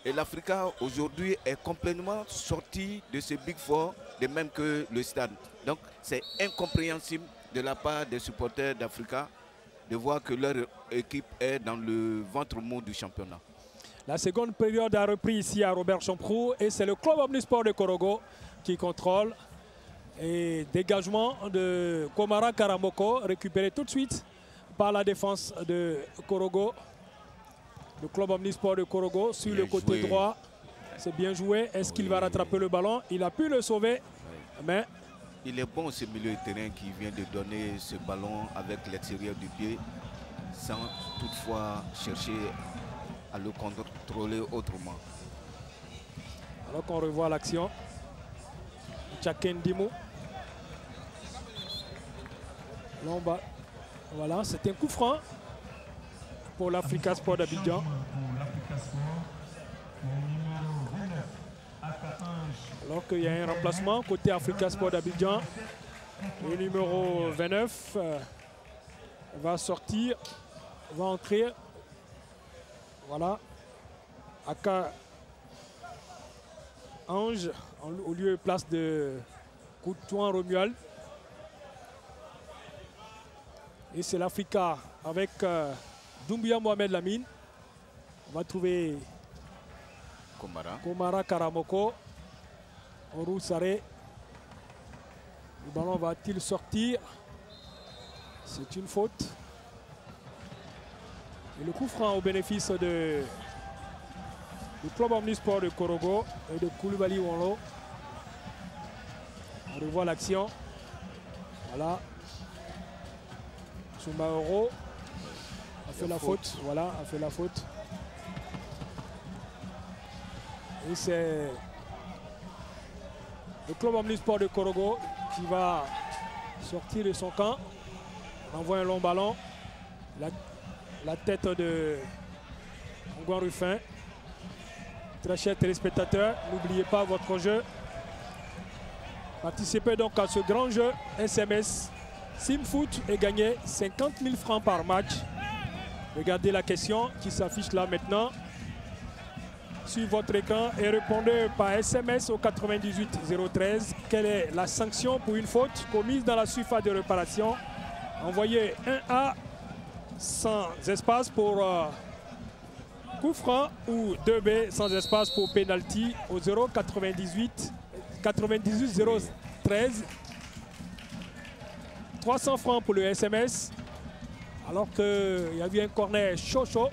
Et l'Africa aujourd'hui est complètement sorti de ce Big Four, de même que le Stade. Donc c'est incompréhensible de la part des supporters d'Africa de voir que leur équipe est dans le ventre mou du championnat. La seconde période a repris ici à Robert Champrou et c'est le club omnisport de Korogo qui contrôle. Et dégagement de Komara Karamoko récupéré tout de suite par la défense de Korogo. Le club omnisport de Korogo sur le côté droit. C'est bien joué. Est-ce qu'il va rattraper le ballon? Il a pu le sauver. Mais il est bon ce milieu de terrain qui vient de donner ce ballon avec l'extérieur du pied sans toutefois chercher à le contrôler autrement. Alors qu'on revoit l'action. Tchakendimou. Lomba. Voilà, c'est un coup franc pour l'Africa Sport d'Abidjan. Alors qu'il y a un remplacement côté Africa Sport d'Abidjan. Le numéro 29 va sortir, va entrer. Voilà. Aka Ange au lieu et place de Koutouan Romuald. Et c'est l'Africa avec Doumbia Mohamed Lamine. On va trouver Komara Karamoko. Oru Saré. Le ballon va-t-il sortir? C'est une faute. Et le coup franc au bénéfice du club omnisport de Korogo et de Koulibaly Wonlo. On revoit l'action. Voilà. Soumaoro a fait la faute. Voilà, a fait la faute. Et c'est le club omnisport de Korogo qui va sortir de son camp. On envoie un long ballon. La tête de Ngouan Ruffin. Très chers téléspectateurs, n'oubliez pas votre jeu. Participez donc à ce grand jeu SMS Simfoot et gagnez 50 000 francs par match. Regardez la question qui s'affiche là maintenant sur votre écran et répondez par SMS au 98 013. Quelle est la sanction pour une faute commise dans la surface de réparation? Envoyez un A sans espace pour coup franc ou 2B sans espace pour penalty au 098 013. 300 francs pour le SMS. Alors qu'il y a eu un corner chaud.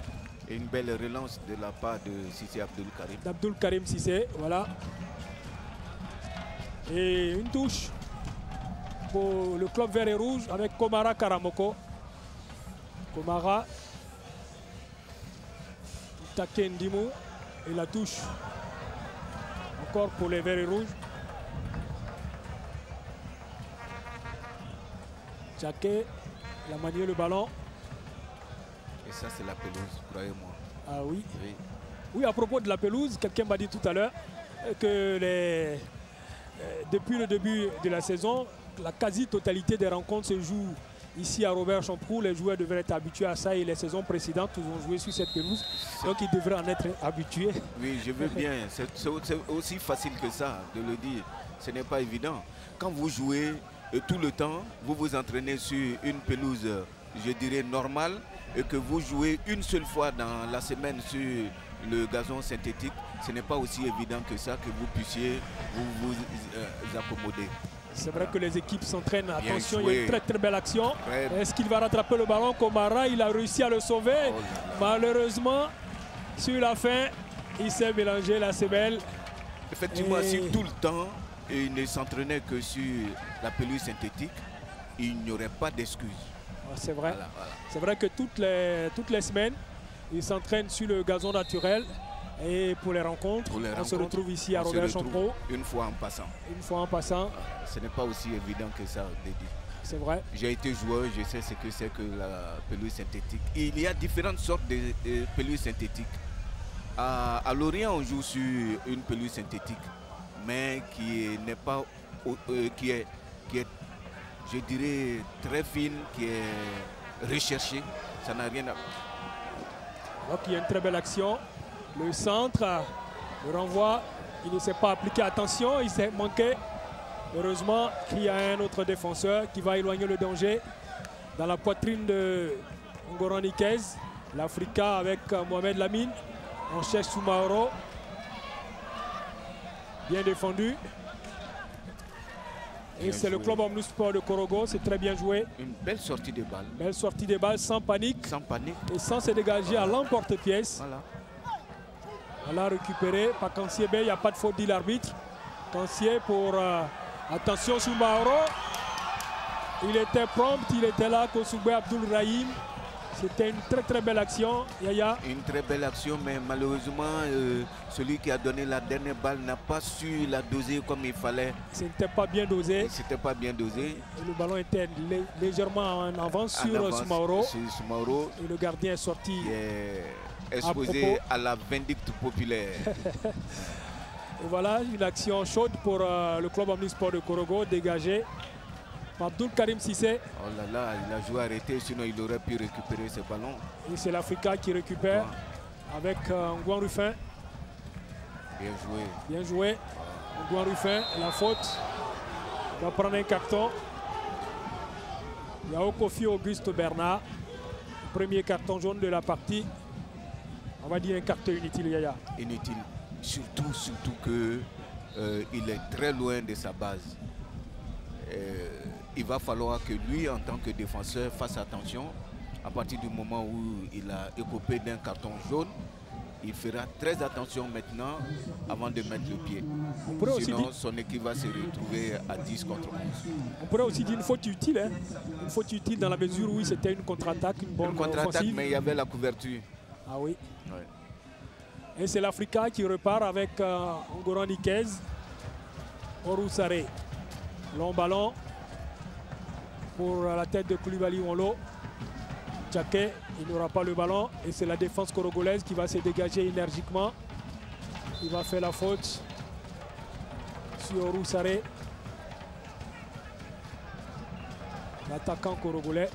Et une belle relance de la part de Cissé Abdul Karim. D'Abdul Karim Cissé, voilà. Et une touche pour le club vert et rouge avec Komara Karamoko. Komara. Takendimou. Et la touche encore pour les verts et rouges. Tchaké, il a manié le ballon. Et ça, c'est la pelouse, croyez-moi. Ah oui. Oui, à propos de la pelouse, quelqu'un m'a dit tout à l'heure que depuis le début de la saison, la quasi-totalité des rencontres se joue ici à Robert Champrou. Les joueurs devraient être habitués à ça et les saisons précédentes, ils ont joué sur cette pelouse. Donc ils devraient en être habitués. Oui, je veux bien. C'est aussi facile que ça de le dire. Ce n'est pas évident. Quand vous jouez tout le temps, vous vous entraînez sur une pelouse, je dirais, normale, et que vous jouez une seule fois dans la semaine sur le gazon synthétique, ce n'est pas aussi évident que ça que vous puissiez vous accommoder. C'est vrai que les équipes s'entraînent. Attention, il y a une très belle action. Est-ce qu'il va rattraper le ballon? Komara, il a réussi à le sauver. Malheureusement, sur la fin, il s'est mélangé la semelle. Effectivement, si tout le temps, il ne s'entraînait que sur la pelouse synthétique, il n'y aurait pas d'excuses. C'est vrai. Voilà. C'est vrai que toutes les semaines, il s'entraîne sur le gazon naturel. Et pour les rencontres, on se retrouve ici à Robert Champrou. Une fois en passant. Une fois en passant. Ce n'est pas aussi évident que ça, Dédi. C'est vrai. J'ai été joueur, je sais ce que c'est que la pelouse synthétique. Il y a différentes sortes de pelouses synthétiques. À Lorient, on joue sur une pelouse synthétique, mais qui n'est pas, qui est, je dirais, très fine, qui est recherchée. Ça n'a rien à voir. Donc il y a une très belle action. Le centre Le renvoi, il ne s'est pas appliqué. Attention, il s'est manqué. Heureusement qu'il y a un autre défenseur qui va éloigner le danger dans la poitrine de Ngoran Ikez. L'Africa avec Mohamed Lamine. On cherche Soumaoro. Bien défendu. Et c'est le club Omnisport de Korogo. C'est très bien joué. Une belle sortie de balle. Belle sortie de balle sans panique. Sans panique. Et sans se dégager à l'emporte-pièce. Voilà. On l'a récupéré par Kansié Bey. Il n'y a pas de faute, dit l'arbitre. Kansié pour... attention Soumaoro. Il était prompt. Il était là. Kosoubé Abdul Rahim. C'était une très très belle action, Yaya. Une très belle action, mais malheureusement, celui qui a donné la dernière balle n'a pas su la doser comme il fallait. Ce n'était pas bien dosé. C'était pas bien dosé. Et le ballon était légèrement en avance sur Soumaoro. Et le gardien est sorti. Exposé à la vindicte populaire. Et voilà une action chaude pour le club Omnisport de Korogo, dégagé. Abdul Karim Sissé. Oh là là, il a joué arrêté, sinon il aurait pu récupérer ce ballon. Et c'est l'Africa qui récupère avec Ngouan Ruffin. Bien joué. Bien joué. Ngouan Ruffin, la faute. Il va prendre un carton. Yao Kofi Auguste Bernard. Premier carton jaune de la partie. On va dire un carton inutile, Yaya. Inutile. Surtout que il est très loin de sa base. Il va falloir que lui, en tant que défenseur, fasse attention. À partir du moment où il a écopé d'un carton jaune, il fera très attention maintenant avant de mettre le pied. Sinon, son équipe va se retrouver à 10 contre 11. On pourrait aussi dire une faute utile. Hein? Une faute utile dans la mesure où c'était une contre-attaque, une bonne offensive. Mais il y avait la couverture. Ah oui. Ouais. Et c'est l'Africa qui repart avec Ngoran Ikez. Oroussare. Long ballon pour la tête de Koulibaly Wolo. Tchaké, il n'aura pas le ballon. Et c'est la défense korogolaise qui va se dégager énergiquement. Il va faire la faute sur Oroussare. L'attaquant korogolais.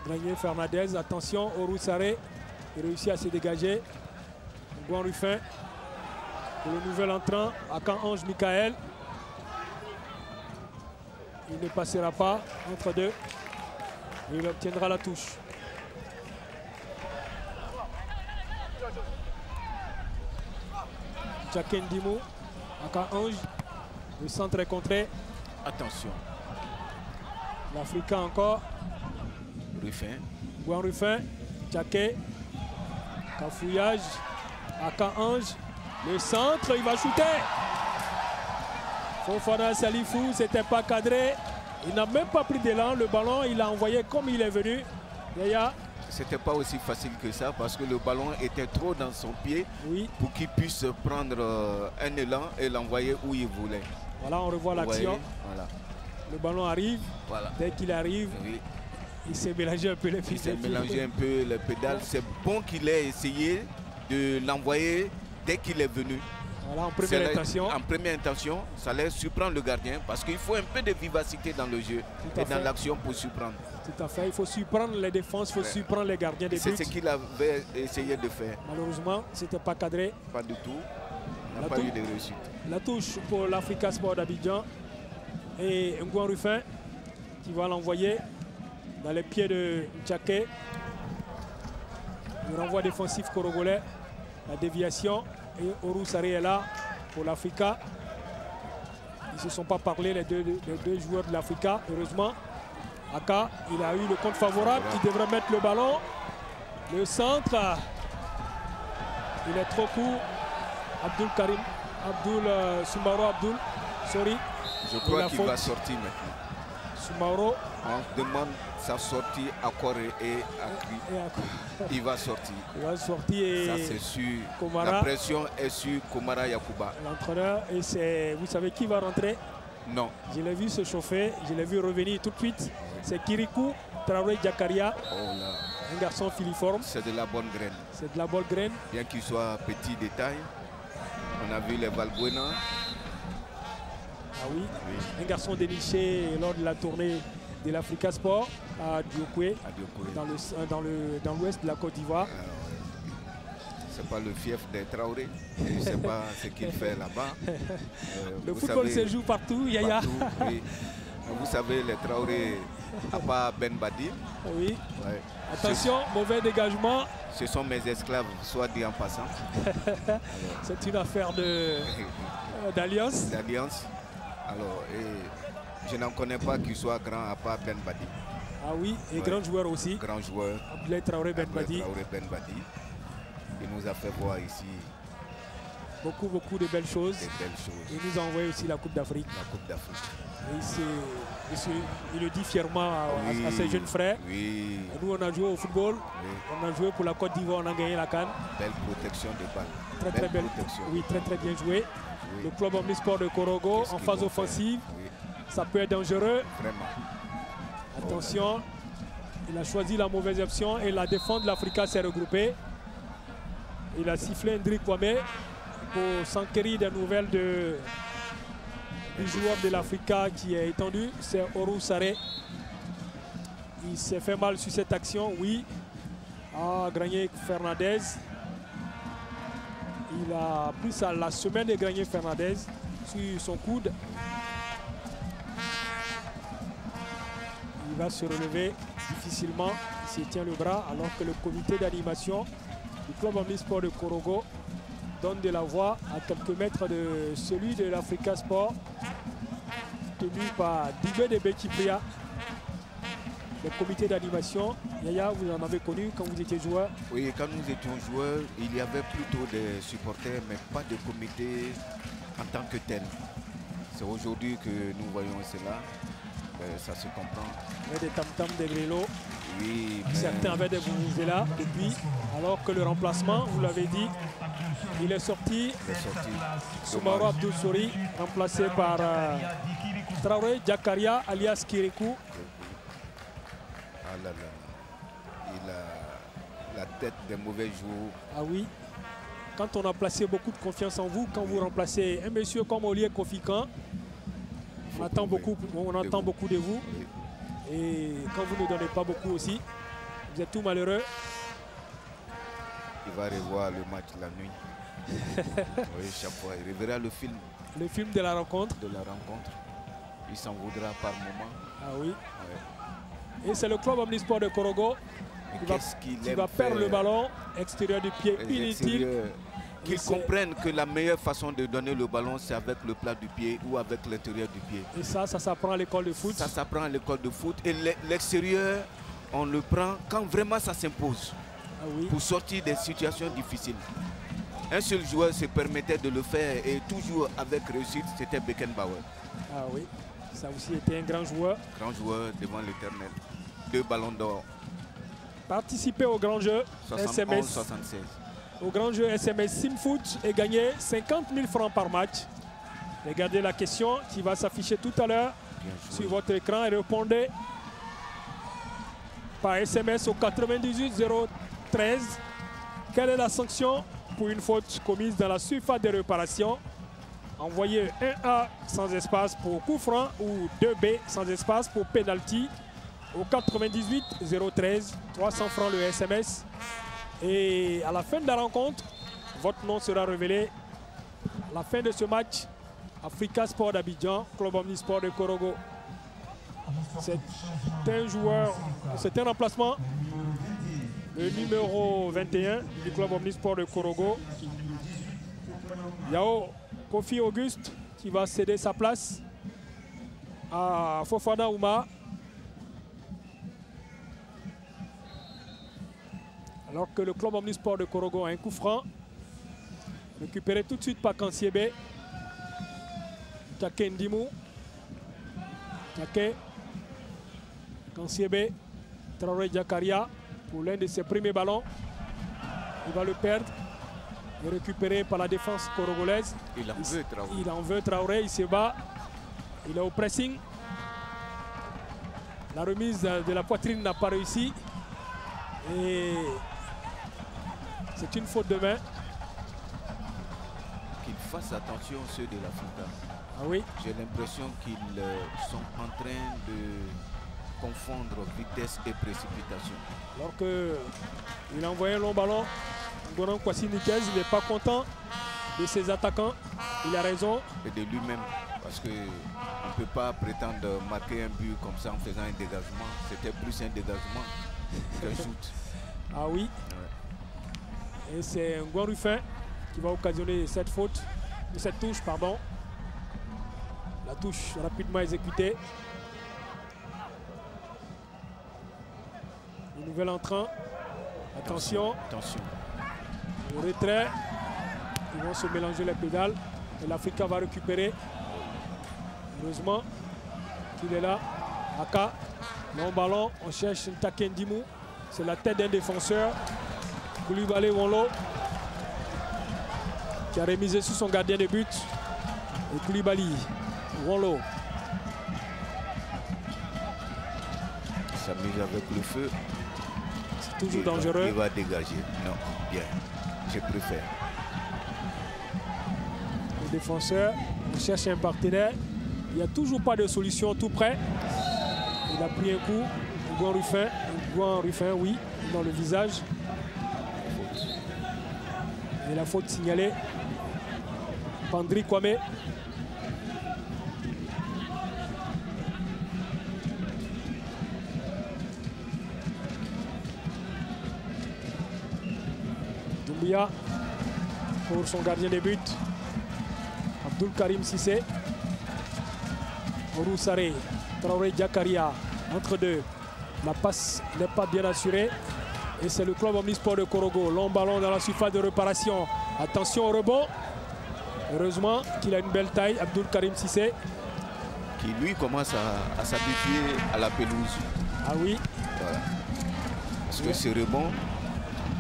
Grenier Fernandez, attention, Oroussare. Il réussit à se dégager. Ngouan Ruffin pour le nouvel entrant, Akan Ange Michael. Il ne passera pas entre deux. Il obtiendra la touche. Tchaké Ndimou, Akan Ange. Le centre est contré. Attention. L'Africain encore. Ruffin. Ngouan Ruffin, Tchaké. Cafouillage. Akan Ange. Le centre, il va shooter. Fofana Salifou, c'était pas cadré. Il n'a même pas pris d'élan. Le ballon, il l'a envoyé comme il est venu. Yaya. C'était pas aussi facile que ça parce que le ballon était trop dans son pied pour qu'il puisse prendre un élan et l'envoyer où il voulait. Voilà, on revoit l'action. Voilà. Le ballon arrive. Voilà. Dès qu'il arrive, il s'est mélangé un peu les pieds. Il s'est mélangé un peu les pédales. C'est bon qu'il ait essayé de l'envoyer dès qu'il est venu. Voilà, en première intention. En première intention, ça allait surprendre le gardien parce qu'il faut un peu de vivacité dans le jeu et dans l'action pour surprendre. Tout à fait, il faut surprendre les défenses, il faut surprendre les gardiens des buts. C'est ce qu'il avait essayé de faire. Malheureusement, c'était pas cadré. Pas du tout. On n'a pas eu de réussite. La touche pour l'Africa Sport d'Abidjan. Et Ngouan Ruffin qui va l'envoyer dans les pieds de Tchaké. Le renvoi défensif korogolais. La déviation. Et Oroussare est là pour l'Africa. Ils ne se sont pas parlé, les deux joueurs de l'Africa. Heureusement, Aka, il a eu le compte favorable. Il devrait mettre le ballon. Le centre. Il est trop court. Soumaoro Abdul. Sorry. Je crois qu'il va sortir maintenant. Soumaoro. On demande sa sortie à corps et à cri. Il va sortir. Il va sortir et ça c'est sûr. Komara, la pression est sur Komara Yakuba. L'entraîneur, et c'est, vous savez qui va rentrer? Non. Je l'ai vu se chauffer, je l'ai vu revenir tout de suite. C'est Kirikou Traoré Jakaria. Oh là. Un garçon filiforme. C'est de la bonne graine. C'est de la bonne graine. Bien qu'il soit petit de taille. On a vu les Valbuena. Ah oui. Un garçon déniché lors de la tournée de l'Africa Sport à Diokwe, dans l'ouest de la Côte d'Ivoire. C'est pas le fief des Traoré. Je ne sais pas ce qu'il fait là-bas. Le football se joue partout, Yaya. Partout, oui. Vous savez, les Traoré, à part Ben Badi. Oui. Ouais. Attention, mauvais dégagement. Ce sont mes esclaves, soit dit en passant. C'est une affaire d'alliance. D'alliance. Alors, je n'en connais pas qui soit grand à part Ben Badi. Ah oui, et grand joueur aussi. Grand joueur. Abdoulaye Traoré Ben Badi. Il nous a fait voir ici beaucoup de belles choses. Il nous a envoyé aussi la Coupe d'Afrique. La Coupe d'Afrique. Il le dit fièrement à ses jeunes frères. Oui. Nous, on a joué au football. Oui. On a joué pour la Côte d'Ivoire, on a gagné la CAN. Belle protection de balle. Très belle protection. Oui, très bien joué. Oui. Le club omnisport de Korogo en phase offensive. Oui. Ça peut être dangereux. Vraiment. Attention. Il a choisi la mauvaise option et la défense de l'Africa s'est regroupée. Il a sifflé Hendrik Kwame pour s'enquérir des nouvelles du joueur de l'Africa qui est étendu, c'est Oru Saré. Il s'est fait mal sur cette action, oui. Ah, Granier Fernandez. Il a pris la semaine de Granier Fernandez sur son coude. Il va se relever difficilement. Il se tient le bras alors que le comité d'animation du club omnisport de Korogo donne de la voix à quelques mètres de celui de l'Africa Sport, tenu par Dibé de Bekipria. Le comité d'animation, Yaya, vous en avez connu quand vous étiez joueur? Oui, quand nous étions joueurs, il y avait plutôt des supporters, mais pas de comité en tant que tel. C'est aujourd'hui que nous voyons cela. Ça se comprend. Il y a des tam-tams, des grélots. Oui, certains avaient des vuvuzelas depuis, alors que le remplacement, vous l'avez dit, il est sorti. Soumaoro Abdou Souri, remplacé par Traoré Jakaria alias Kirikou. Ah là là, il a la tête des mauvais jours. Ah oui, quand on a placé beaucoup de confiance en vous, quand vous remplacez un monsieur comme Olivier Kofikan, on entend beaucoup de vous. Oui. Et quand vous ne donnez pas beaucoup aussi, vous êtes tout malheureux. Il va revoir le match la nuit. Oui, chaque fois, il reverra le film. Le film de la rencontre. Il s'en voudra par moment. Ah oui. Ouais. Et c'est le club omnisport de Korogo qui va perdre le ballon extérieur du pied inutile. Qu'ils comprennent que la meilleure façon de donner le ballon, c'est avec le plat du pied ou avec l'intérieur du pied. Et ça s'apprend à l'école de foot. Ça s'apprend à l'école de foot. Et l'extérieur, on le prend quand vraiment ça s'impose. Ah oui. Pour sortir des situations difficiles. Un seul joueur se permettait de le faire et toujours avec réussite, c'était Beckenbauer. Ah oui, ça aussi était un grand joueur. Grand joueur devant l'Éternel. 2 ballons d'or. Participer au grand jeu 71, SMS. 76. Au grand jeu SMS Simfoot et gagner 50 000 francs par match. Regardez la question qui va s'afficher tout à l'heure sur votre écran et répondez par SMS au 98 013. Quelle est la sanction pour une faute commise dans la surface de réparation? Envoyez 1A sans espace pour coup franc ou 2B sans espace pour penalty au 98 013. 300 francs le SMS. Et à la fin de la rencontre, votre nom sera révélé. À la fin de ce match, Africa Sport d'Abidjan, club omnisport de Korogo. C'est un joueur, c'est un remplacement. Le numéro 21 du club omnisport de Korogo. Yao Kofi Auguste qui va céder sa place à Fofana Ouma. Alors que le club omnisport de Korogo a un coup franc. Récupéré tout de suite par Kansiebe. Take Ndimou. Take. Kansiebe. Traoré Jakaria pour l'un de ses premiers ballons. Il va le perdre. Il est récupéré par la défense corogolaise. Il en veut Traoré. Il se bat. Il est au pressing. La remise de la poitrine n'a pas réussi. Et c'est une faute de main. Qu'ils fassent attention ceux de l'Africa. Ah oui. J'ai l'impression qu'ils sont en train confondre vitesse et précipitation. Alors qu'il a envoyé un long ballon, Goran Kwasi Nikez, il n'est pas content de ses attaquants. Il a raison. Et de lui-même, parce qu'on ne peut pas prétendre marquer un but comme ça en faisant un dégagement. C'était plus un dégagement qu'un shoot. Ah oui. Ouais. Et c'est Ngoan Ruffin qui va occasionner cette faute, cette touche, pardon. La touche rapidement exécutée. Le nouvel entrant. Attention. Attention. Le retrait. Ils vont se mélanger les pédales. Et l'Africain va récupérer. Heureusement qu'il est là. Aka. Long ballon. On cherche Ntake Ndimou. C'est la tête d'un défenseur. Koulibaly Wonlo. Qui a remisé sur son gardien de but. Et Koulibaly Wonlo. Il s'amuse avec le feu. C'est toujours dangereux. Il va dégager. Non, bien. Je préfère. Le défenseur cherche un partenaire. Il n'y a toujours pas de solution tout près. Il a pris un coup. Ngoan Ruffin, oui, dans le visage. Et la faute signalée. Pandri Kwame. Doumbia pour son gardien de but. Abdul Karim Sissé. Roussaré. Traoré Diakaria. Entre deux. La passe n'est pas bien assurée. Et c'est le club omnisport de Korogo. Long ballon dans la surface de réparation. Attention au rebond. Heureusement qu'il a une belle taille, Abdul Karim Sissé. Qui lui commence à s'habituer à la pelouse. Ah oui. Voilà. Parce que ce rebond,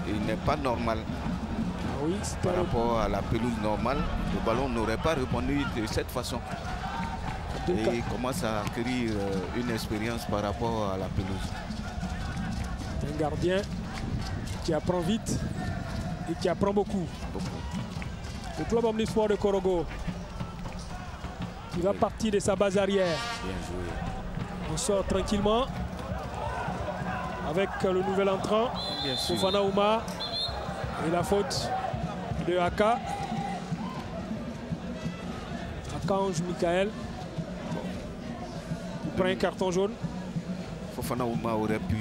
il n'est pas normal. Ah oui, par rapport à la pelouse normale, le ballon n'aurait pas répondu de cette façon. Et il commence à acquérir une expérience par rapport à la pelouse. Un gardien qui apprend vite et qui apprend beaucoup. Le club omnisport de Korogo qui va partir de sa base arrière. Bien joué. On sort tranquillement avec le nouvel entrant, Fofana Oumar, et la faute de Aka. Aka Ange Michael. Il prend un carton jaune. Fofana Oumar aurait pu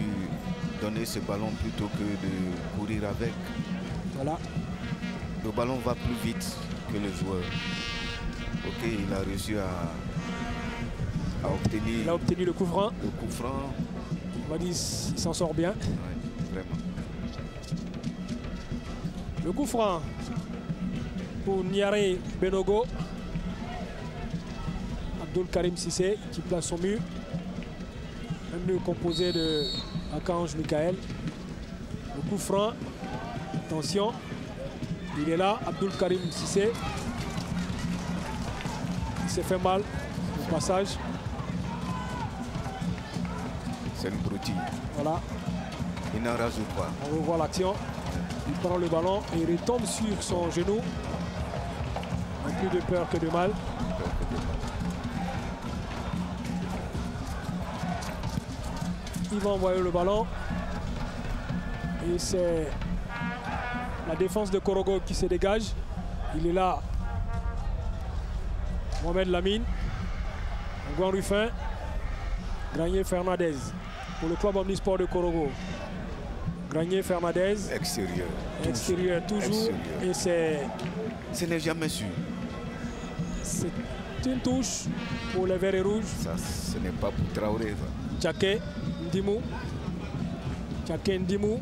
donner ce ballon plutôt que de courir avec. Voilà. Le ballon va plus vite que le joueur. Ok, il a réussi à obtenir. Il a obtenu le coup franc. Le coup franc. On va dire qu'il s'en sort bien. Ouais, vraiment. Le coup franc pour Niare Benogo. Abdul Karim Sissé qui place son mur. Un mur composé de Akange Michael. Le coup franc. Attention. Il est là, Abdul Karim Sissé. Il s'est fait mal au passage. C'est une broutille. Voilà. Il n'en rajoute pas. On revoit l'action. Il prend le ballon et il retombe sur son genou. Plus de peur que de mal. Il va envoyer le ballon. Et c'est la défense de Korogo qui se dégage. Il est là. Mohamed Lamine. Ngoan Ruffin. Granier Fernandez. Pour le club omnisport de Korogo. Granier Fernandez. Extérieur. Extérieur toujours. Extérieur. Et c'est... Ce n'est jamais sûr. C'est une touche pour les verts et rouges. Ça, ce n'est pas pour Traoré. Tchake Ndimou. Tchake Ndimou.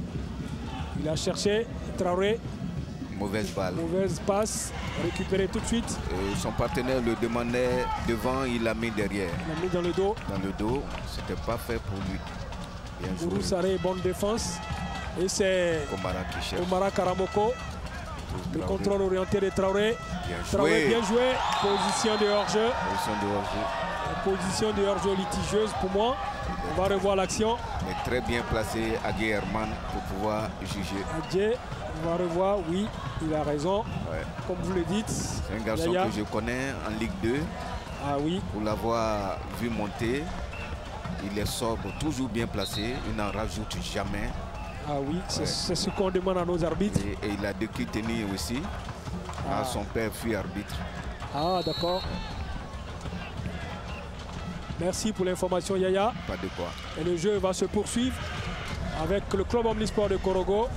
Il a cherché Traoré. Mauvaise balle. Mauvaise passe. Récupéré tout de suite. Et son partenaire le demandait devant, il l'a mis derrière. Il l'a mis dans le dos. Dans le dos. C'était pas fait pour lui. Gourou Saré, bonne défense. Et c'est Omara Karamoko. Le contrôle orienté de Traoré. Traoré bien joué. Position de hors-jeu. Position de hors-jeu litigieuse pour moi. On va revoir l'action. Mais très bien placé Agué Herman pour pouvoir juger. Agué, on va revoir, oui, il a raison. Ouais. Comme vous le dites. C'est un garçon que je connais en Ligue 2. Ah oui. Pour l'avoir vu monter. Il est sobre, toujours bien placé. Il n'en rajoute jamais. Ah oui, c'est ce qu'on demande à nos arbitres. Et il a décrit tenir aussi. Ah. Son père fut arbitre. Ah, d'accord. Merci pour l'information, Yaya. Pas de quoi. Et le jeu va se poursuivre avec le club omnisport de Korogo.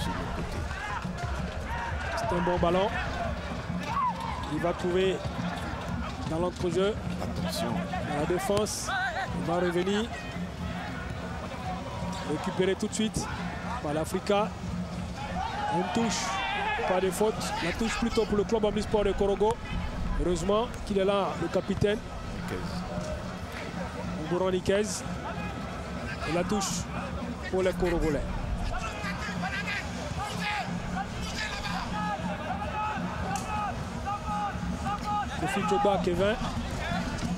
Sur le côté. C'est un bon ballon. Il va trouver dans l'entrejeu. Attention. Dans la défense. Il va revenir. Récupéré tout de suite par l'Africa. Une touche. Pas de faute. La touche plutôt pour le club omnisport de Korogo. Heureusement qu'il est là, le capitaine. Ngouran Nikez. Et la touche pour les Korogolais. Kofi Toba, Kevin.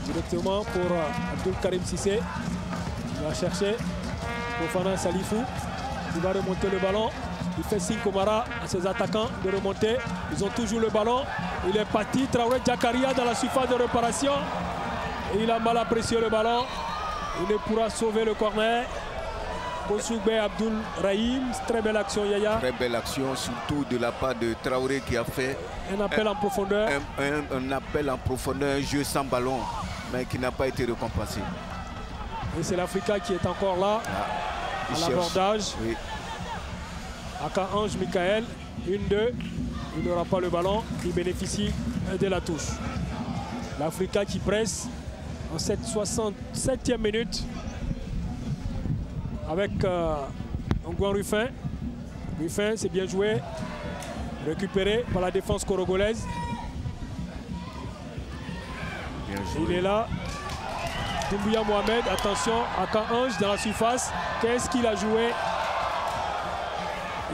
Directement pour Abdul Karim Sissé. Il va chercher Fofana Salifou. Il va remonter le ballon. Il fait signe Komara à ses attaquants de remonter. Ils ont toujours le ballon. Il est parti. Traoré Jakaria dans la surface de réparation. Et il a mal apprécié le ballon. Il ne pourra sauver le corner. Bosougbe Abdul Rahim. Très belle action, Yaya. Très belle action, surtout de la part de Traoré qui a fait un appel en profondeur. Un appel en profondeur, un jeu sans ballon, mais qui n'a pas été récompensé. Et c'est l'Africa qui est encore là. À l'abordage. Oui. Aka Ange Michael, 1-2. Il n'aura pas le ballon. Il bénéficie de la touche. L'Africa qui presse en cette 67e minute avec Ngouan Ruffin. Ruffin, c'est bien joué. Récupéré par la défense korogolaise. Bien joué. Il est là. Doumbouya Mohamed, attention, Aka Ange dans la surface. Qu'est-ce qu'il a joué?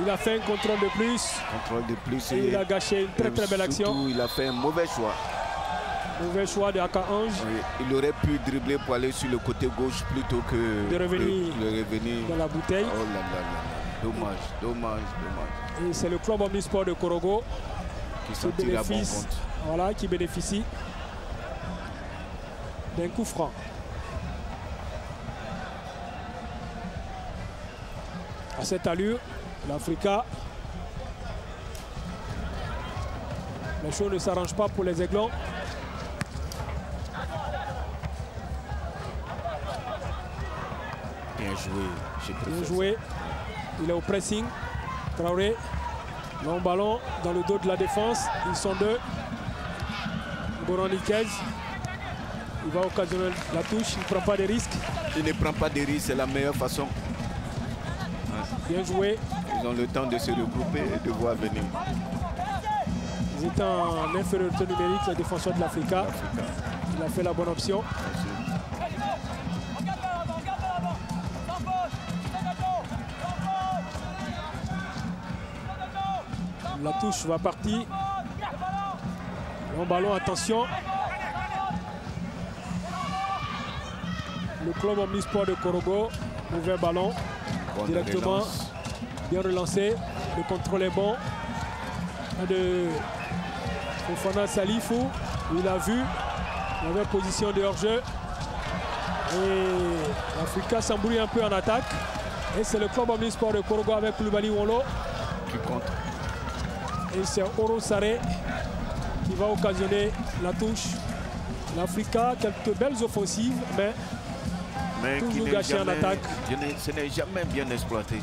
Il a fait un contrôle de plus. Contrôle de plus. Et il a gâché une très belle action. Surtout, il a fait un mauvais choix. Mauvais choix de Aka Ange. Oui, il aurait pu dribbler pour aller sur le côté gauche plutôt que de revenir dans la bouteille. Oh là là là. Dommage, dommage, dommage. Et c'est le club omnisport de Korogo qui bénéficie, voilà, qui bénéficie d'un coup franc. À cette allure, l'Africa, les choses ne s'arrangent pas pour les Aiglons. Bien joué. Bien joué. Il est au pressing. Traoré. Long ballon dans le dos de la défense. Ils sont deux. Ngouran Nikez. Il va occasionner la touche. Il ne prend pas de risques. Il ne prend pas de risques. C'est la meilleure façon. Bien joué. Ils ont le temps de se regrouper et de voir venir. Ils étaient en infériorité numérique, les défenseurs de l'Africa. Il a fait la bonne option. La touche va partir. Long ballon, attention. Le club omnisport de Korogo. Mauvais ballon. Bonne directement. relance. Bien relancé. Le contrôle est bon. De Fofana Salifou. Il a vu. Il avait position de hors-jeu. Et l'Africa s'embrouille un peu en attaque. Et c'est le club omnisport de Korogo avec Koulibaly Wolo qui compte. Et c'est Oro Saré qui va occasionner la touche. L'Africa, quelques belles offensives, mais toujours gâché en attaque. Ce n'est jamais bien exploité.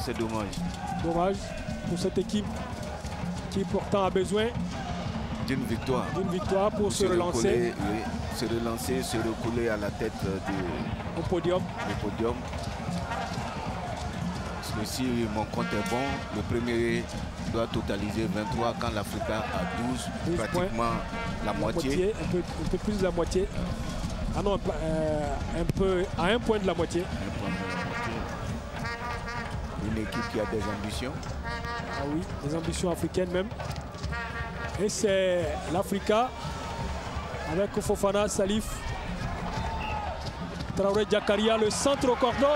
C'est dommage. Dommage pour cette équipe qui pourtant a besoin d'une victoire. D'une victoire pour se relancer. Oui, se relancer, se recouler à la tête au podium. Parce que si mon compte est bon, le premier doit totaliser 23 quand l'Africa a 12 pratiquement points. La moitié. Un peu plus de la moitié. Ah non, un peu à un point de la moitié. Un point de la moitié. Une équipe qui a des ambitions. Ah oui, des ambitions africaines même. Et c'est l'Africa avec Fofana Salif. Traoré Jakaria, le centre au cordon.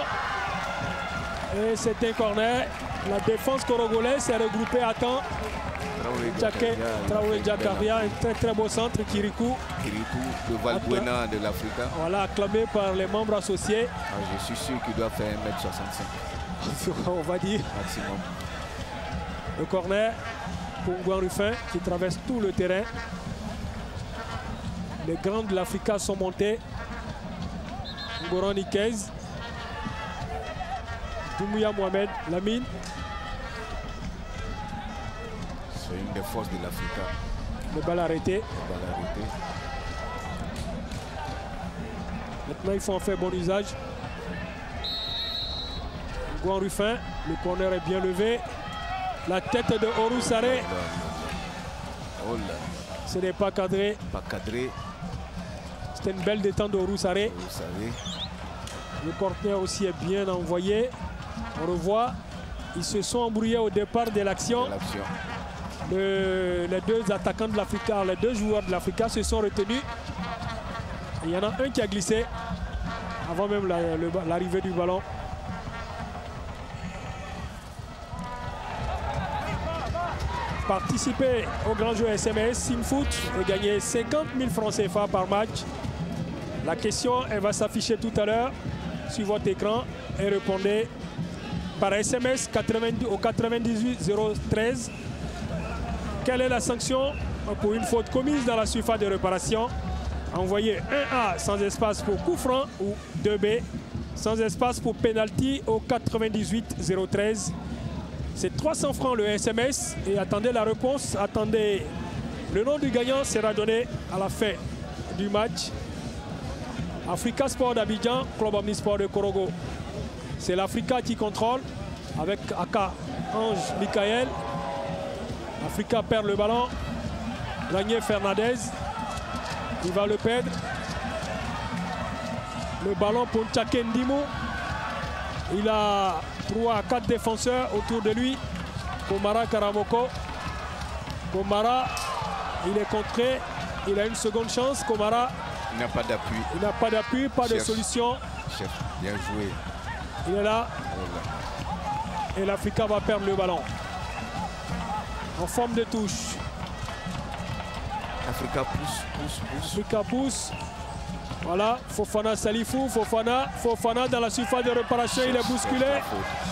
Et c'est un corner. La défense korogolaise s'est regroupée à temps. Traoré Jakaria, un très très beau centre. Kirikou, le Valbuena de l'Afrique. Voilà, acclamé par les membres associés. Je suis sûr qu'il doit faire 1m65. On va dire. Maximum. Le corner pour Ngouan Ruffin qui traverse tout le terrain. Les grands de l'Afrique sont montés. Ngoran Nikez. Doumbouya Mohamed, Lamine. C'est une des forces de l'Afrique. Le bal arrêté. Maintenant, il faut en faire bon usage. Ngouan Ruffin, le corner est bien levé. La tête de Orou Saré. Oh là. Ce n'est pas cadré. Pas cadré. C'était une belle détente d'Orou Saré. Le corner aussi est bien envoyé. On revoit, ils se sont embrouillés au départ de l'action. Les deux attaquants de l'Afrique, les deux joueurs de l'Afrique se sont retenus. Et il y en a un qui a glissé avant même l'arrivée du ballon. Participer au grand jeu SMS Simfoot et gagner 50 000 francs CFA par match. La question, elle va s'afficher tout à l'heure sur votre écran et répondez par SMS au 98 013. Quelle est la sanction pour une faute commise dans la surface de réparation? Envoyez 1A sans espace pour coup franc ou 2B sans espace pour pénalty au 98 013. C'est 300 francs le SMS et attendez la réponse. Attendez, le nom du gagnant sera donné à la fin du match. Africa Sport d'Abidjan, Club Omnisport de Korogo. C'est l'Africa qui contrôle avec Aka Ange Michael. Africa perd le ballon. Lagné Fernandez. Il va le perdre. Le ballon pour Tchake Ndimou. Il a 3 à 4 défenseurs autour de lui. Komara Karamoko. Komara, il est contré. Il a une seconde chance. Komara. Il n'a pas d'appui. Il n'a pas d'appui, pas de solution. Chef, bien joué. Il est là. Et l'Africa va perdre le ballon. En forme de touche. Africa pousse. Africa pousse. Voilà, Fofana Salifou. Fofana dans la surface de réparation, il est bousculé.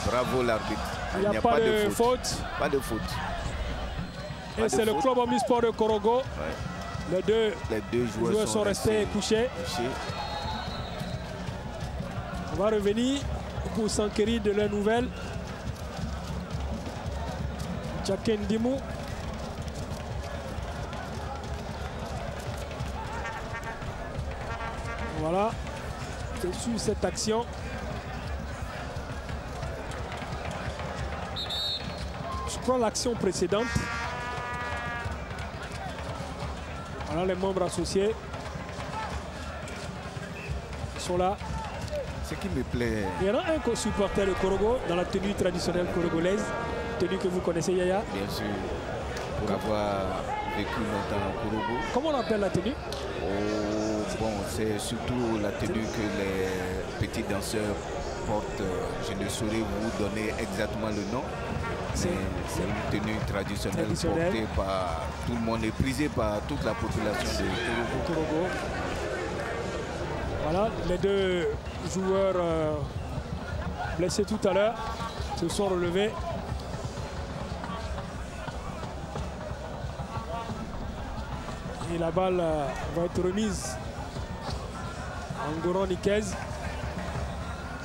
Bravo l'arbitre. Il n'y a pas de faute. Pas de faute. Et c'est le club Omnisport de Korogo. Ouais. Les deux joueurs sont restés couchés. On va revenir pour s'enquérir de la nouvelle. Tchake Ndimou. Voilà, c'est sur cette action. Je prends l'action précédente. Voilà les membres associés. Ils sont là. Ce qui me plaît. Il y en a un supporter de Korogo dans la tenue traditionnelle korogolaise. Tenue que vous connaissez, Yaya. Bien sûr. Pour avoir vécu longtemps à Korogo. Comment on appelle la tenue? Bon, c'est surtout la tenue que les petits danseurs portent. Je ne saurais vous donner exactement le nom. C'est une tenue traditionnelle portée par tout le monde et prisée par toute la population de Korogo. Voilà, les deux joueurs blessés tout à l'heure se sont relevés. Et la balle va être remise à Ngoran Nikez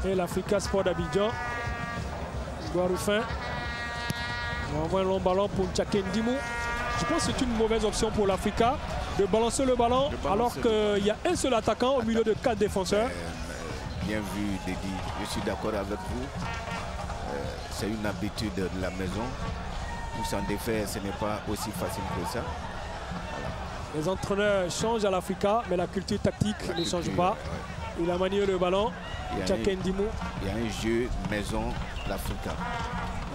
et l'Africa Sport d'Abidjan. Ngouan Ruffin. On envoie un long ballon pour Tchake Ndimou. Je pense que c'est une mauvaise option pour l'Africa de balancer le ballon alors qu'il y a un seul attaquant au milieu de 4 défenseurs. Bien vu, Dédi. Je suis d'accord avec vous. C'est une habitude de la maison. Pour s'en défaire, ce n'est pas aussi facile que ça. Voilà. Les entraîneurs changent à l'Africa, mais la culture tactique ne change pas. Ouais. Il a manié le ballon. Tchake Ndimou. Il y a un jeu maison, l'Africa.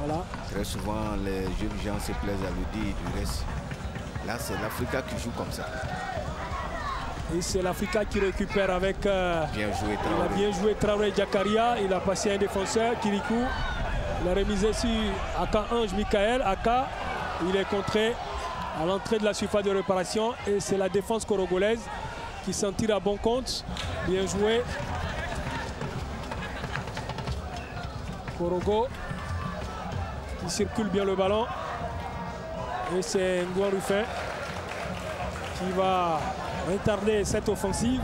Voilà. Très souvent, les jeunes gens se plaisent à le dire du reste. Là, c'est l'Africa qui joue comme ça. Et c'est l'Africa qui récupère avec... bien joué, Traoré. Il a bien joué Traoré Jakaria. Il a passé un défenseur, Kirikou. Il a remisé sur Aka Ange Michael. Aka, Il est contré à l'entrée de la surface de réparation et c'est la défense corogolaise qui s'en tire à bon compte. Bien joué. Korogo qui circule bien le ballon. Et c'est Ngouan Rufin qui va retarder cette offensive.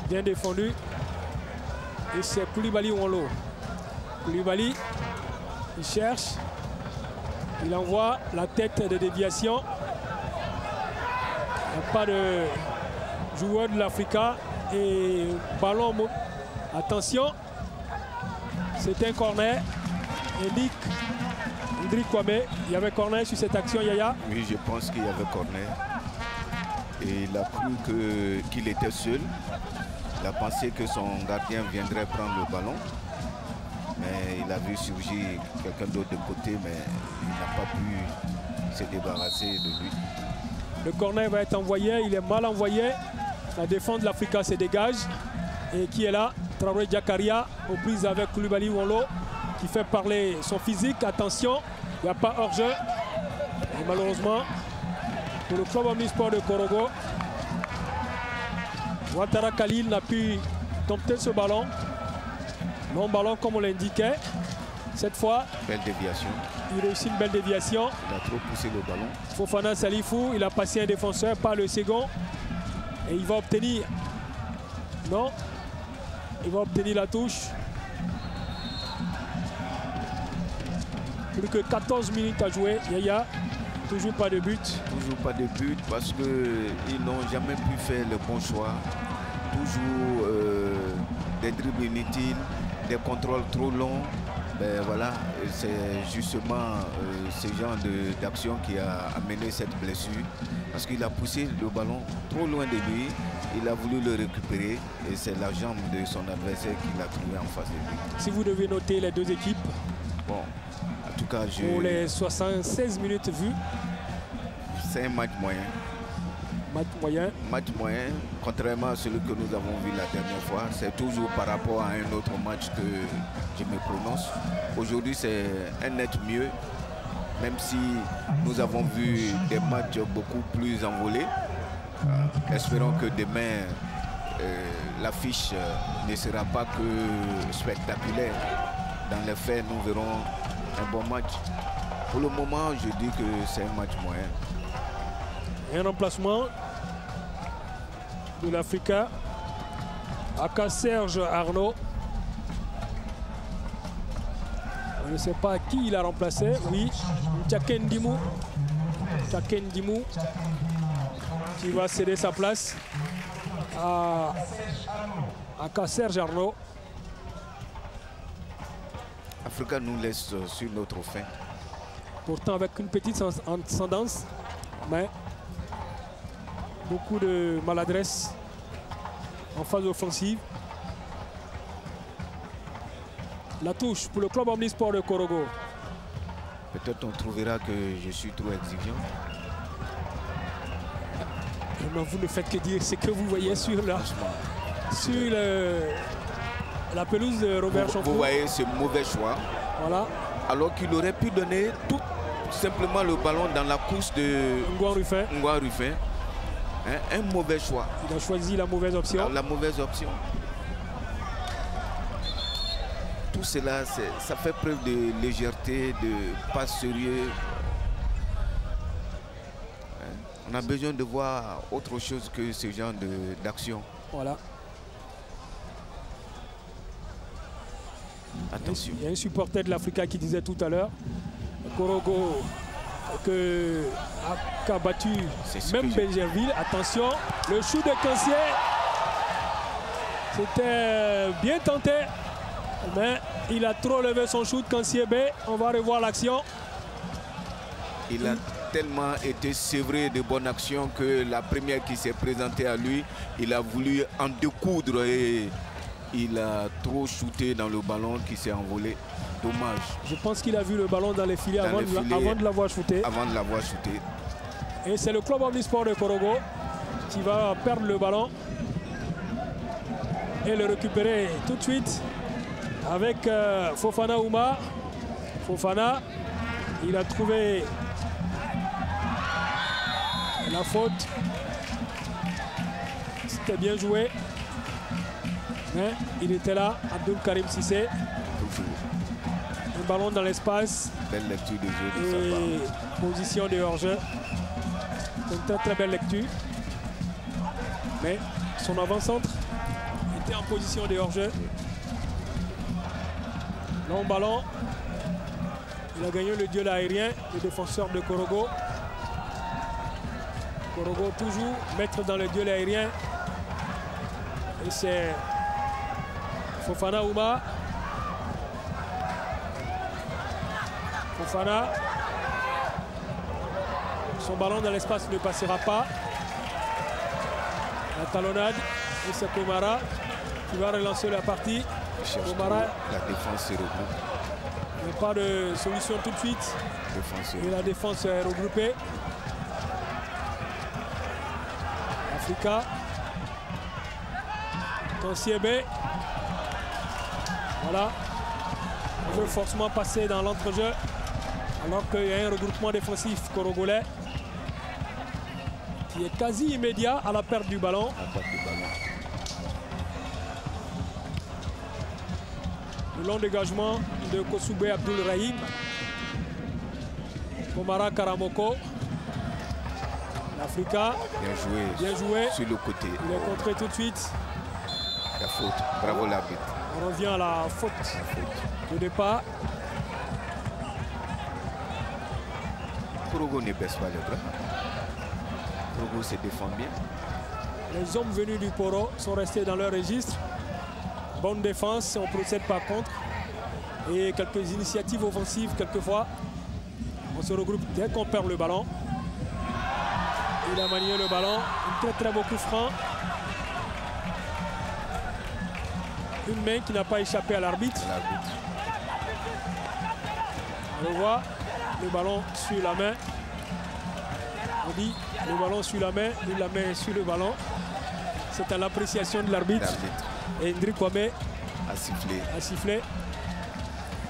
Bien défendu. Et c'est Koulibaly Wonlo. Koulibaly, il cherche. Il envoie la tête de déviation. Il n'y a pas de joueur de l'Africa. Et ballon. Attention. C'est un corner. Indrik Kwame. Il y avait corner sur cette action, Yaya. Oui, je pense qu'il y avait corner. Et il a cru qu'il était seul. Il a pensé que son gardien viendrait prendre le ballon. Mais il a vu surgir quelqu'un d'autre de côté, mais il n'a pas pu se débarrasser de lui. Le corner va être envoyé, il est mal envoyé. La défense de l'Africa se dégage. Et qui est là? Traoré Diakaria aux prises avec Koulibaly Wonlo qui fait parler son physique. Attention, il n'y a pas hors-jeu. Et malheureusement, pour le club omnisport de Korogo, Ouattara Khalil n'a pu dompter ce ballon. Long ballon comme on l'indiquait. Cette fois, belle déviation. Il réussit une belle déviation. Il a trop poussé le ballon. Fofana Salifou, il a passé un défenseur, pas le second. Et il va obtenir... Non. Il va obtenir la touche. Plus que 14 minutes à jouer. Yaya, toujours pas de but. Toujours pas de but parce qu'ils n'ont jamais pu faire le bon choix. Toujours des dribbles inutiles, des contrôles trop longs. Ben voilà, c'est justement ce genre d'action qui a amené cette blessure. Parce qu'il a poussé le ballon trop loin de lui. Il a voulu le récupérer et c'est la jambe de son adversaire qu'il a trouvé en face de lui. Si vous devez noter les deux équipes. Bon, en tout cas, pour les 76 minutes vues. C'est un match moyen. Match moyen. Match moyen, contrairement à celui que nous avons vu la dernière fois. C'est toujours par rapport à un autre match que je me prononce. Aujourd'hui, c'est un net mieux. Même si nous avons vu des matchs beaucoup plus envolés. Espérons que demain, l'affiche ne sera pas que spectaculaire. Dans les faits, nous verrons un bon match. Pour le moment, je dis que c'est un match moyen. Un remplacement de l'Africa. Aka Serge Arnaud. On ne sait pas qui il a remplacé. Oui, Tchaken Dimou. Tchaken Dimou qui va céder sa place à Aka Serge Arnaud. Africa nous laisse sur notre fin. Pourtant avec une petite ascendance, mais beaucoup de maladresse en phase offensive. La touche pour le club omnisport de Korogo. Peut-être on trouvera que je suis trop exigeant. Mais vous ne faites que dire ce que vous voyez sur la pelouse de Robert Champoux. Vous voyez ce mauvais choix. Voilà. Alors qu'il aurait pu donner tout simplement le ballon dans la course de Ngouan Rufin. Un mauvais choix. Il a choisi la mauvaise option. La mauvaise option. Tout cela, ça fait preuve de légèreté, de pas sérieux. On a besoin de voir autre chose que ce genre d'action. Voilà. Attention. Il y a un supporter de l'Africa qui disait tout à l'heure, Korogo, que a battu même Belgerville. Attention, le shoot de Kansié, c'était bien tenté, mais il a trop levé son shoot. Kansié B, on va revoir l'action. Il a tellement été sévré de bonnes actions que la première qui s'est présentée à lui, il a voulu en découdre et il a trop shooté dans le ballon qui s'est envolé. Dommage. Je pense qu'il a vu le ballon dans les filets avant de l'avoir shooté. Avant de l'avoir shooté. Et c'est le club omnisport de Korogo qui va perdre le ballon. et le récupérer tout de suite avec Fofana Ouma. Fofana, il a trouvé la faute. C'était bien joué. Mais il était là, Abdul Karim Cissé. Un ballon dans l'espace. Belle lecture de jeu de et sa part. Position de hors-jeu. Une très très belle lecture. Mais son avant-centre était en position de hors-jeu. Long ballon. Il a gagné le duel aérien, le défenseur de Korogo. Korogo toujours maître dans le duel aérien. Et c'est Fofana Ouma. Fofana. Son ballon dans l'espace ne passera pas. La talonnade. Et c'est Komara qui va relancer la partie. Komara. La défense se regroupe. Il n'y a pas de solution tout de suite. Et la défense est regroupée. Africa. Kansiebe. Voilà. On veut forcément passer dans l'entrejeu. Alors qu'il y a un regroupement défensif corogolais qui est quasi immédiat à la perte du ballon. Le long dégagement de Kosoubé Abdul Rahim. Komara Karamoko. L'Africa. Bien joué. Sur le côté. Il est contré tout de suite. La faute. Bravo l'arbitre. On revient à la faute de départ. Korogo ne baisse pas les bras. Korogo se défend bien. Les hommes venus du Poro sont restés dans leur registre. Bonne défense, on ne procède pas contre. Et quelques initiatives offensives quelquefois. On se regroupe dès qu'on perd le ballon. Il a manié le ballon. Un très très beau coup franc. Une main qui n'a pas échappé à l'arbitre. On le voit. Le ballon sur la main. On dit le ballon sur la main, et la main sur le ballon. C'est à l'appréciation de l'arbitre. Et Ndri Kwame a sifflé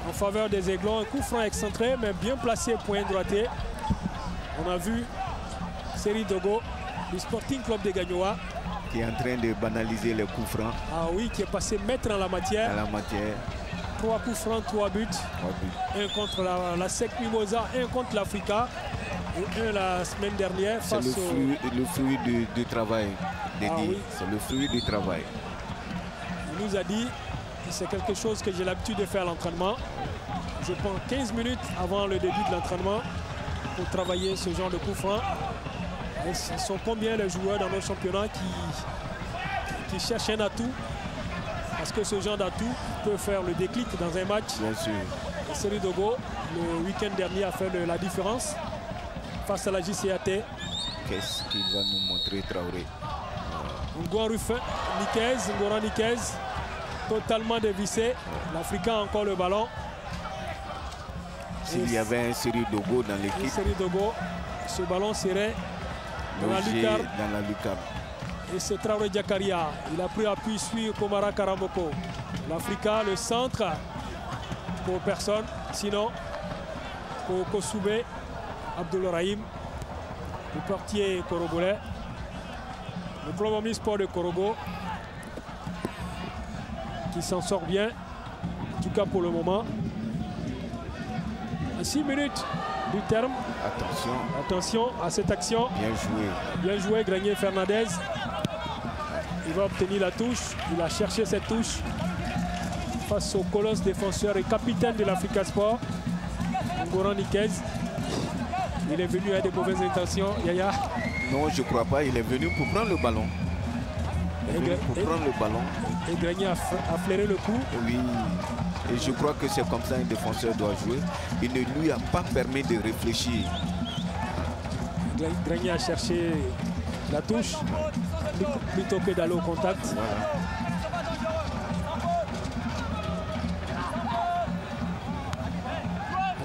en faveur des Aiglons. Un coup franc excentré, mais bien placé, point droitier. On a vu Seri Dogo du Sporting Club de Gagnoa. Qui est en train de banaliser les coups francs. Ah oui, qui est passé maître en la matière. 3 coups francs, 3 buts. Un contre la SEC Mimosa, un contre l'Africa. Et un la semaine dernière. C'est le fruit du travail. Oui. C'est le fruit du travail. Il nous a dit, c'est quelque chose que j'ai l'habitude de faire à l'entraînement. Je prends 15 minutes avant le début de l'entraînement pour travailler ce genre de coups francs. Et ce sont combien les joueurs dans nos championnats qui cherchent un atout? Parce que ce genre d'atout peut faire le déclic dans un match. Bien sûr. Seri Dogo, le week-end dernier, a fait la différence face à la JCAT. Qu'est-ce qu'il va nous montrer, Traoré? Ngoran Niquez, totalement dévissé. L'Africain a encore le ballon. S'il y avait un Seri Dogo dans l'équipe, ce ballon serait dans la lucarne. Et c'est Traoré Diakaria. Il a pris appui sur Komara Karamoko. L'Africa, le centre pour personne. Sinon, pour Kosoubé Abdul Rahim, le portier corogolais. Le club omnisport de Korogo qui s'en sort bien, en tout cas pour le moment. À 6 minutes du terme. Attention à cette action. Bien joué, Grenier Fernandez. Il va obtenir la touche. Il a cherché cette touche face au colosse défenseur et capitaine de l'Africa Sport, Ngoran Niquez. Il est venu avec de mauvaises intentions, Yaya. Non, je ne crois pas. Il est venu pour prendre le ballon. Et Grenier a flairé le coup. Oui. Et je crois que c'est comme ça un défenseur doit jouer. Il ne lui a pas permis de réfléchir. Grenier a cherché la touche plutôt que d'aller au contact. Voilà.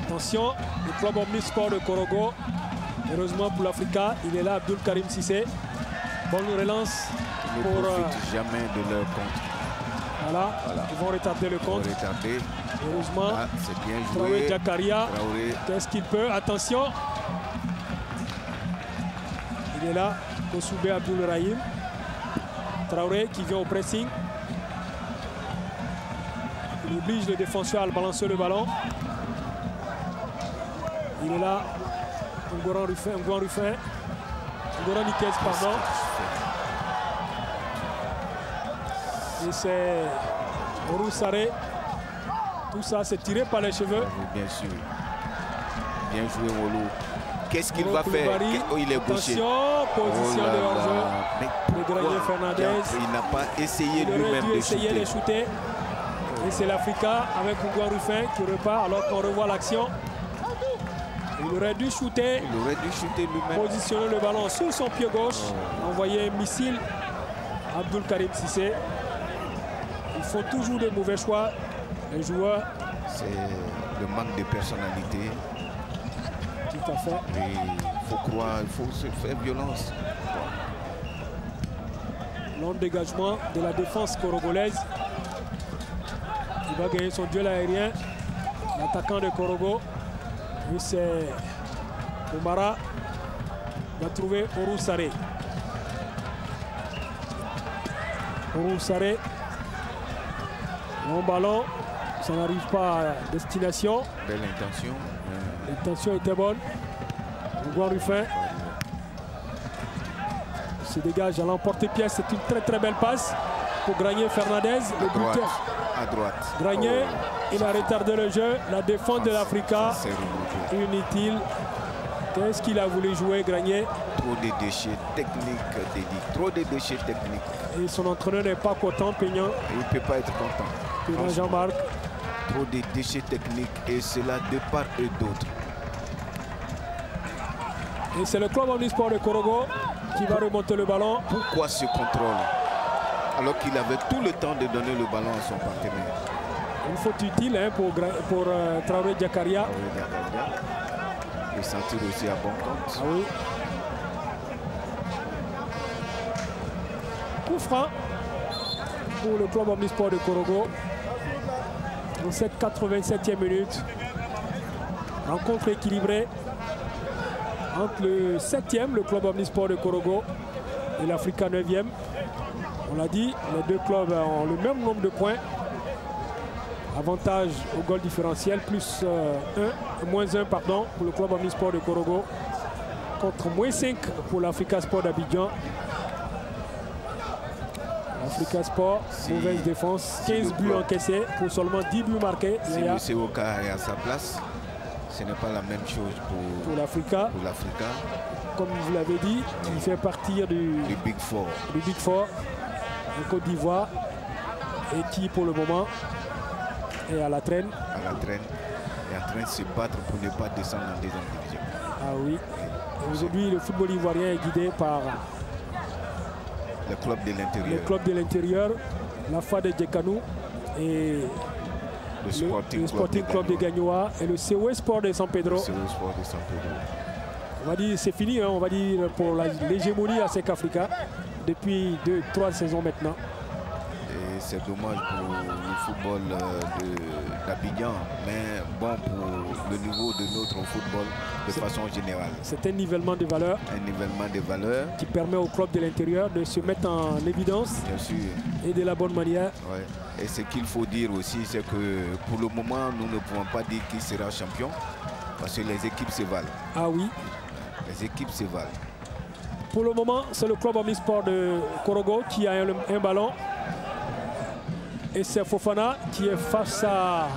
Attention, le club omnisport de Korogo. Heureusement pour l'Africa, il est là, Abdul Karim Cissé. Bonne relance. Il ne profite jamais de leur contre. Voilà, ils vont retarder le compte. Heureusement, c'est bien joué. Traoré Jakaria, qu'est-ce qu'il peut? Attention. Il est là, Kosoubé Abdoul Rahim. Traoré qui vient au pressing. Il oblige le défenseur à balancer le ballon. Il est là, Ngoran Nikes, pardon. Et c'est Roussaré. Tout ça, c'est tiré par les cheveux. Bien sûr. Bien joué, Molo. Qu'est-ce qu'il va faire? Oh, il est gaucher. Attention, position de hors-jeu. Le Granier Fernandez. Il n'a pas essayé lui-même de shooter. Et c'est l'Africa avec Ngoan Ruffin qui repart alors qu'on revoit l'action. Il aurait dû shooter. Il aurait dû shooter lui-même. Positionner le ballon sur son pied gauche. Envoyer un missile. Abdoul Karim Cissé. Ils font toujours des mauvais choix. Les joueurs. C'est le manque de personnalité. Tout à fait. Il faut croire, il faut se faire violence. Long dégagement de la défense corogolaise. Il va gagner son duel aérien. L'attaquant de Korogo. Et c'est Omara. Il va trouver Roussaré. Roussaré. Long ballon. Ça n'arrive pas à destination. Belle intention. L'intention était bonne. Ngoan Ruffin se dégage à l'emporte-pièce. C'est une très très belle passe pour Granier Fernandez, le buteur. À droite. Granier, il a retardé le jeu. La défense de l'Africa, inutile. Qu'est-ce qu'il a voulu jouer, Granier? Trop de déchets techniques, Dédi. Trop de déchets techniques. Et son entraîneur n'est pas content, Peignan. Il ne peut pas être content. Peignan Jean-Marc. Trop de déchets techniques et cela de part et d'autre. Et c'est le club omnisport de Korogo qui va remonter le ballon. Pourquoi ce contrôle alors qu'il avait tout le temps de donner le ballon à son partenaire? Une faute utile hein, pour Traoré Jakaria. Le sentir aussi à bon compte. Ah oui. Coup franc pour le club omnisport de Korogo. Dans cette 87e minute. Rencontre équilibrée entre le 7e, le club omnisport de Korogo, et l'Africa 9e. On l'a dit, les deux clubs ont le même nombre de points. Avantage au goal différentiel, plus moins 1 pardon, pour le club omnisport de Korogo, contre moins 5 pour l'Africa Sport d'Abidjan. L'Africa Sport, mauvaise défense, 15 buts encaissés pour seulement 10 buts marqués. Si M. Oka est à sa place, ce n'est pas la même chose pour l'Africa. Comme vous l'avez dit, il fait partie du Big Four. Du Big Four en Côte d'Ivoire et qui pour le moment est à la traîne. À la traîne et en train de se battre pour ne pas descendre en deuxième division. Ah oui. Aujourd'hui, le football ivoirien est guidé par le club de l'intérieur. Le club de l'intérieur, la FA de Djekanou et le Sporting Club de Gagnoa et le COE Sport de San Pedro. On va dire c'est fini, hein, on va dire pour l'hégémonie à SEC Africa depuis 2-3 saisons maintenant. Et c'est dommage pour le football d'Abidjan, mais bon pour le niveau de notre football de façon générale. C'est un nivellement de valeurs. Un nivellement de valeurs. Qui permet au club de l'intérieur de se mettre en évidence. Bien sûr. Et de la bonne manière. Ouais. Et ce qu'il faut dire aussi, c'est que pour le moment, nous ne pouvons pas dire qui sera champion, parce que les équipes se valent. Ah oui. Les équipes se valent. Pour le moment, c'est le club omnisport de Korogo qui a un ballon. Et c'est Fofana qui est face à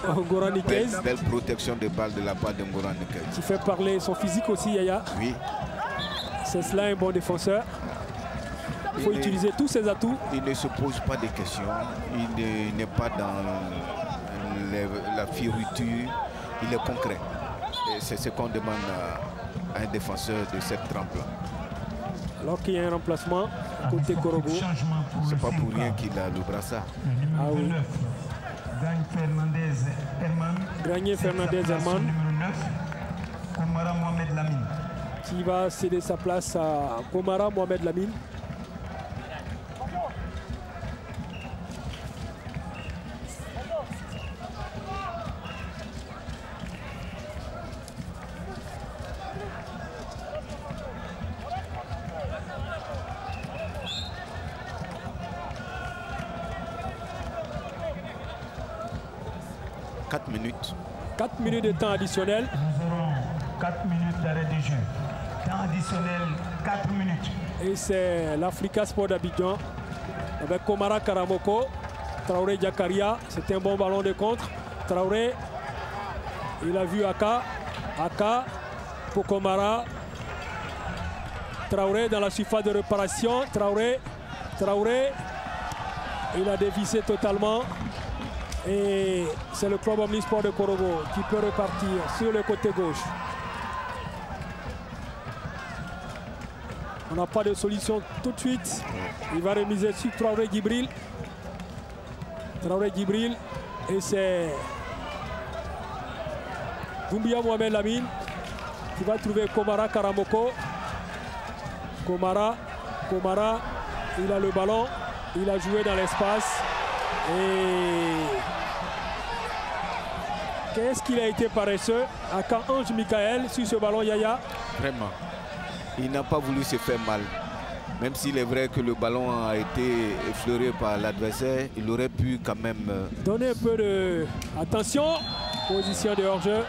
Ngoran Nikes. Belle protection de balle de la part de Ngoran Nikes. Qui fait parler son physique aussi, Yaya. Oui. C'est cela un bon défenseur. Il faut utiliser tous ses atouts. Il ne se pose pas de questions. Il n'est pas dans la fioriture. Il est concret. C'est ce qu'on demande à un défenseur de cette trempe-là. Alors qu'il y a un remplacement côté Korogo. C'est pas pour rien qu'il a le brassard. Ah oui. Granier Fernandez Herman. Qui va céder sa place à Komara Mohamed Lamine. 4 minutes. 4 minutes de temps additionnel. Nous aurons 4 minutes d'arrêt de jeu. Temps additionnel, 4 minutes. Et c'est l'Africa Sport d'Abidjan avec Komara Karamoko, Traoré Diakaria. C'était un bon ballon de contre. Traoré, il a vu Aka. Aka pour Komara. Traoré dans la surface de réparation. Traoré, il a dévissé totalement. Et c'est le club omnisport de Korogo qui peut repartir sur le côté gauche. On n'a pas de solution tout de suite. Il va remiser sur Traoré Djibril. Traoré Djibril. Et c'est Doumbia Mohamed Lamine qui va trouver Komara Karamoko. Komara, il a le ballon. Il a joué dans l'espace. Et qu'est-ce qu'il a été paresseux à Ange Michael sur ce ballon, Yaya? Vraiment. Il n'a pas voulu se faire mal. Même s'il est vrai que le ballon a été effleuré par l'adversaire, il aurait pu quand même donner un peu de... Attention, position de hors-jeu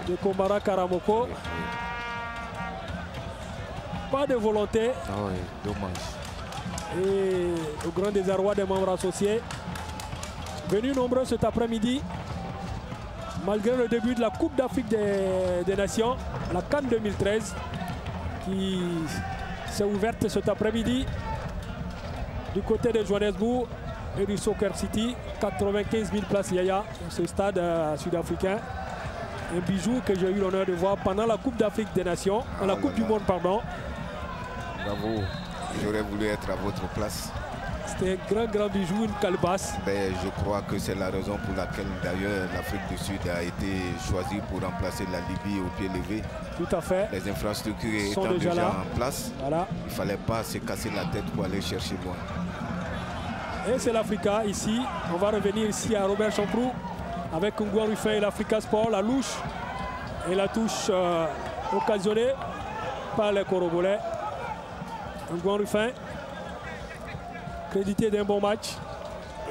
de Komara Karamoko. Oui. Pas de volonté. Ah oui, dommage. Et au grand désarroi des membres associés, venus nombreux cet après-midi, malgré le début de la Coupe d'Afrique des Nations, la CAN 2013, qui s'est ouverte cet après-midi du côté de Johannesburg et du Soccer City. 95 000 places, Yaya, ce stade sud-africain. Un bijou que j'ai eu l'honneur de voir pendant la Coupe d'Afrique des Nations, la Coupe du Monde, pardon. Bravo, j'aurais voulu être à votre place. C'était un grand bijou, une calebasse. Ben, je crois que c'est la raison pour laquelle d'ailleurs l'Afrique du Sud a été choisie pour remplacer la Libye au pied levé. Tout à fait. Les infrastructures sont étant déjà là en place, voilà. Il ne fallait pas se casser la tête pour aller chercher loin. Et c'est l'Africa ici. On va revenir ici à Robert Champrou avec Ngouan Rufin et l'Africa Sport, la louche et la touche occasionnée par les Corogolais. Ngouan Rufin, crédité d'un bon match.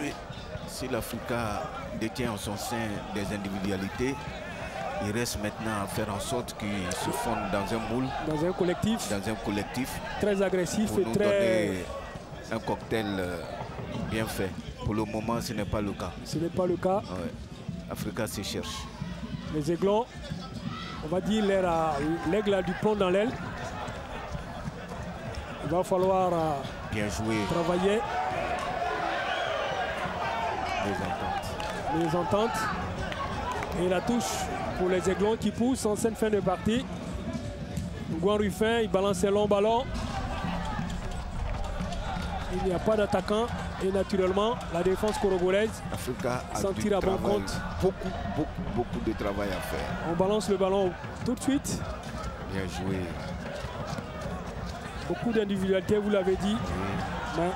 Oui. Si l'Africa détient en son sein des individualités, il reste maintenant à faire en sorte qu'ils se fondent dans un moule. Dans un collectif. Très agressif pour et nous très... donner un cocktail bien fait. Pour le moment, ce n'est pas le cas. Ce n'est pas le cas. Ouais. L'Africa se cherche. Les Aiglons, on va dire l'aigle a du plomb dans l'aile. Il va falloir bien jouer. Travailler. Les ententes. Et la touche pour les Aiglons qui poussent en cette fin de partie. Ngouan Rufin, il balance un long ballon. Il n'y a pas d'attaquant. Et naturellement, la défense corogolaise s'en tire à bon compte. Beaucoup de travail à faire. On balance le ballon tout de suite. Bien joué. Beaucoup d'individualité, vous l'avez dit. Oui. Mais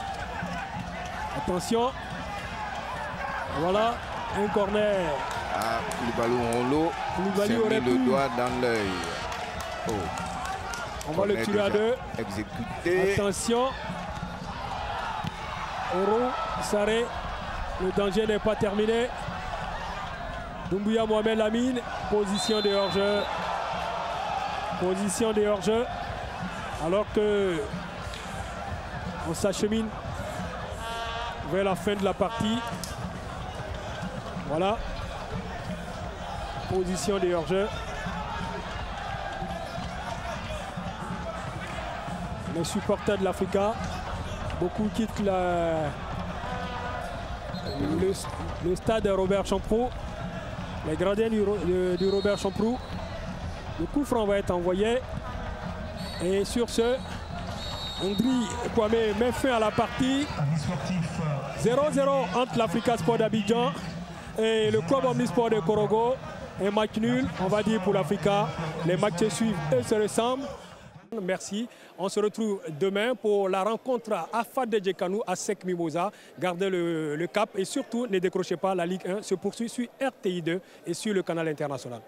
attention. Voilà, un corner. Ah, Koulibaly Onlo s'est mis le doigt dans l'œil. Oh. On va le tirer à deux. Exécuté. Attention. Oro, Saré. Le danger n'est pas terminé. Doumbouya Mohamed Lamine. Position de hors-jeu. Position de hors-jeu. Alors que on s'achemine vers la fin de la partie. Voilà. Position de hors-jeu. Les supporters de l'Africa, beaucoup quittent le stade Robert Champrou. Les gradins du Robert Champrou. Le coup franc va être envoyé. Et sur ce, Andri Kwame met fin à la partie. 0-0 entre l'Africa Sport d'Abidjan et le club omnisport de Korogo. Un match nul, on va dire, pour l'Africa. Les matchs suivent et se ressemblent. Merci. On se retrouve demain pour la rencontre à Fadé Djekanou à Sec Mimosa. Gardez le cap et surtout ne décrochez pas. La Ligue 1 se poursuit sur RTI2 et sur le canal international.